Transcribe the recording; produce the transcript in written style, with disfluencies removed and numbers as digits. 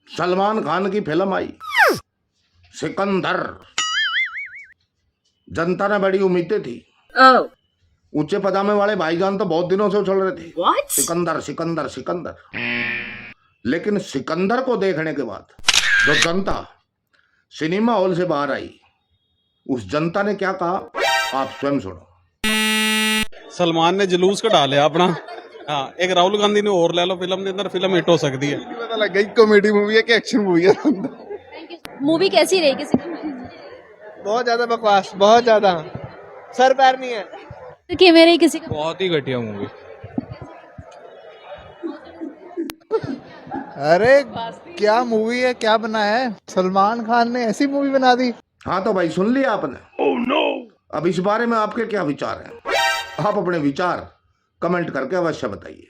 सलमान खान की फिल्म आई सिकंदर। जनता ने बड़ी उम्मीदें थी। ऊंचे पजामे वाले भाईजान तो बहुत दिनों से उछल रहे थे, सिकंदर सिकंदर सिकंदर। लेकिन सिकंदर को देखने के बाद जो जनता सिनेमा हॉल से बाहर आई, उस जनता ने क्या कहा आप स्वयं सुनो। सलमान ने जलूस कढ़ा लिया अपना। हाँ, एक राहुल गांधी ने और ले लो फिल्म के अंदर, फिल्म हिट हो सकती है। पता लग गई कॉमेडी मूवी है कि एक्शन मूवी है। मूवी कैसी रही किसी बहुत ज्यादा बकवास, बहुत ज्यादा सर पैर नहीं है। कि मेरे किसी का बहुत ही घटिया मूवी। अरे क्या मूवी है, क्या बना है सलमान खान ने, ऐसी मूवी बना दी। हाँ तो भाई सुन लिया आपने। अब इस बारे में आपके क्या विचार हैं? आप अपने विचार कमेंट करके अवश्य बताइए।